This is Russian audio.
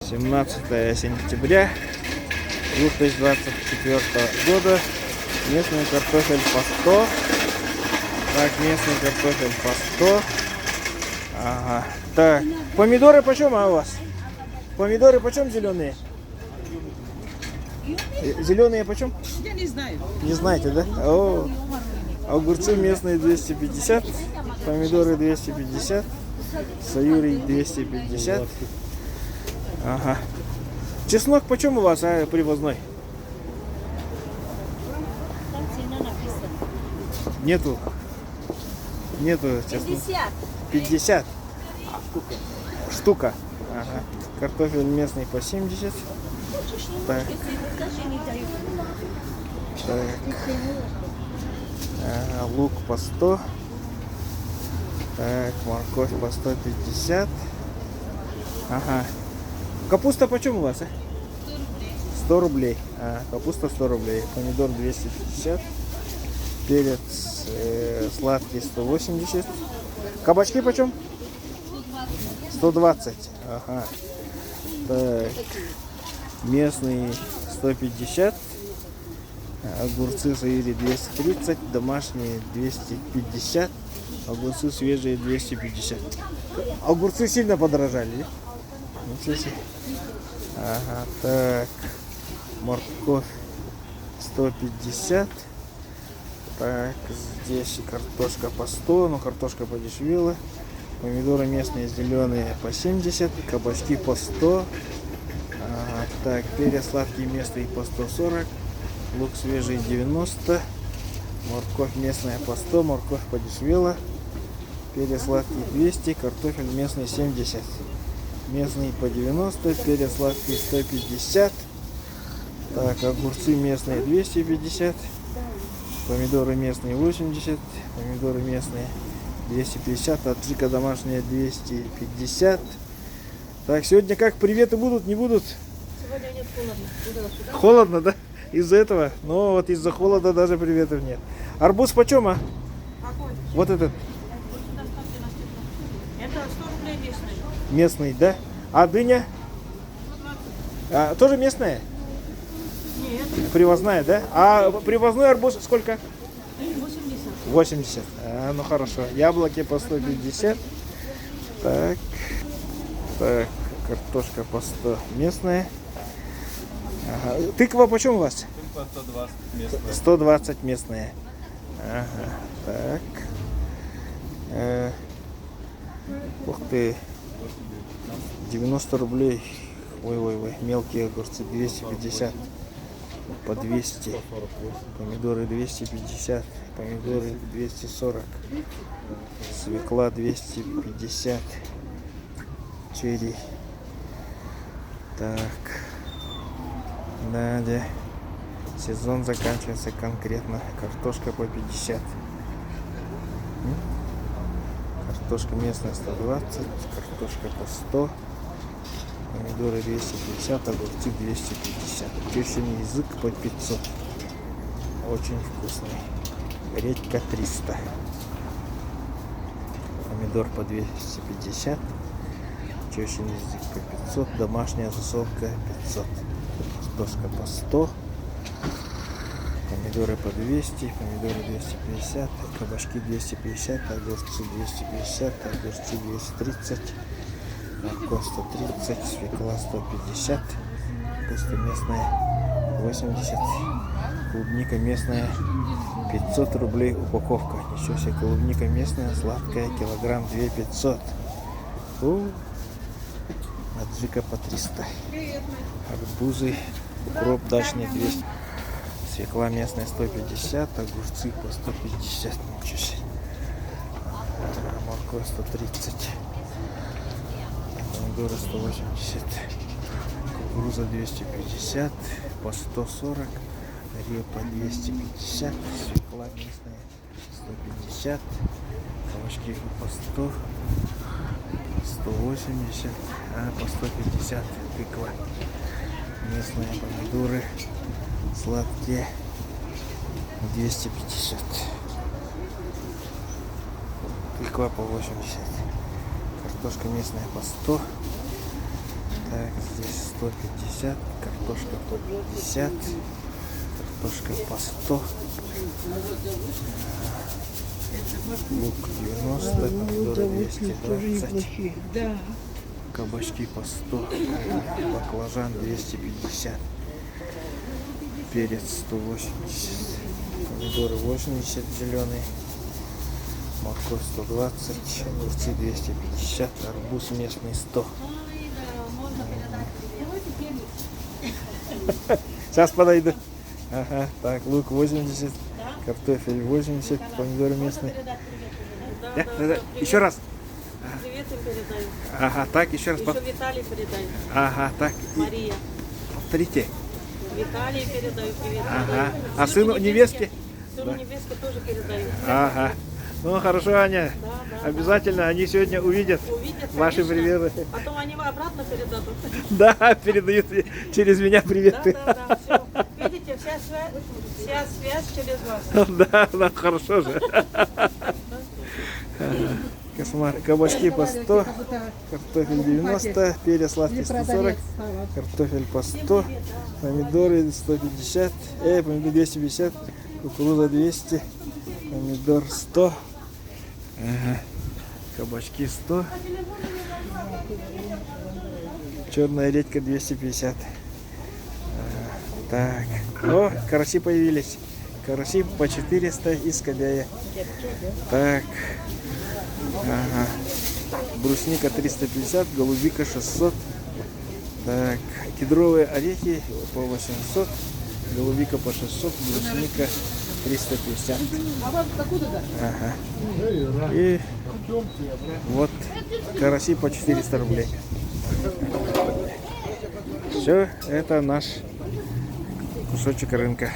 17 сентября 2024 года. Местный картофель по 100. Так, местный картофель по 100. Ага. Так, помидоры почем, у вас? Помидоры почем зеленые? Зеленые почем? Я не знаю. Не знаете, да? О, огурцы местные 250, помидоры 250, саюри 250. Ага. Чеснок почем у вас, привозной? Там цена написана. Нету чеснок. 50. 50. Штука. Ага. Картофель местный по 70. Так. Так. Ага, лук по 100. Так, морковь по 150. Ага. Капуста почем у вас? 100 рублей. Капуста 100 рублей. Помидор 250. Перец сладкий 180. Кабачки почем? 120. Ага. Так. Местные 150. Огурцы саюри 230. Домашние 250. Огурцы свежие 250. Огурцы сильно подорожали. Ничего себе. Ага, так. Морковь 150. Так, здесь картошка по 100, но картошка подешевела. Помидоры местные зеленые по 70, кабачки по 100. Ага, так, перец сладкий местный по 140, лук свежий 90, морковь местная по 100, морковь подешевела. Перец сладкий 200, картофель местный 70. Местный по 90, перец сладкий 150. Так, огурцы местные 250. Помидоры местные 80, помидоры местные 250, аджика домашняя 250. Так, сегодня как, приветы будут, не будут? Сегодня нет, холодно. Холодно, да? Из-за этого? Ну, вот из-за холода даже приветов нет. Арбуз почем, а? Какой? Вот этот, Это 100 рублей местный. местный, да? А дыня? Тоже местная? Нет, Привозная, да? А привозной арбуз сколько? 80. 80. Ну хорошо. Яблоки по 150. Так. Так, картошка по 100 местная. Ага. Тыква почем у вас? Тыква 120 местная. 120 местная. Ага. Так. Ух ты. 90 рублей. Ой. Мелкие огурцы 250. По 200. Помидоры 250. Помидоры 240. Свекла 250. Черри. Так. Далее. Сезон заканчивается конкретно. Картошка по 50. Картошка местная 120. Картошка по 100. Помидоры 250, огурцы 250. Тещиный язык по 500. Очень вкусный. Редька 300. Помидор по 250. Тещиный язык по 500. Домашняя засолка 500. Картошка по 100. Помидоры по 200. Помидоры 250. Кабачки 250. Огурцы 250. Огурцы 230. Морковь 130, свекла 150, капуста местная 80, клубника местная 500 рублей упаковка. Ничего себе, клубника местная, сладкая, килограмм 2500. Аджика по 300. Арбузы, укроп дачный 200. Свекла местная 150, огурцы по 150. Ничего себе. Морковь 130. Помидоры 180, кукуруза 250, по 140, репа 250, свекла местная 150, кабачки по 100, 180, по 150 тыква. Местные помидоры сладкие 250. Тыква по 80. Картошка местная по 100. Так, здесь 150, картошка по 50, картошка по 100, лук 90, помидоры 220, кабачки по 100, баклажан 250, перец 180, помидоры 80 зеленые, морковь 120, огурцы 250, арбуз местный 100. Сейчас подойду. Ага, так, лук 80, картофель 80, помидоры местные. Да. Еще раз. Привет им передаю. Ага, так, еще раз. Еще Виталий передай. Ага, так. Мария. Повторите. Виталий передаю привет. Ага. передаю. А сыну невестке? Сыну невестке тоже передаю. Ага. Ну хорошо, Аня. Да. Обязательно они сегодня увидят Увидят, ваши конечно. приветы. Потом они обратно передадут. Да, передают через меня приветы. Да. Все. Видите, вся связь через вас. Да, хорошо же. Кабачки по 100, картофель 90, перец сладкий 140, картофель по 100, помидоры 150, помидор 250, кукуруза 200, помидор 100, кабачки 100, черная редька 250. Так, о, караси появились. Караси по 400 из Кобяя. Так, ага. Брусника 350, голубика 600. Так, кедровые орехи по 800, голубика по 600, брусника 350. Ага. И вот караси по 400 рублей. Все, это наш кусочек рынка.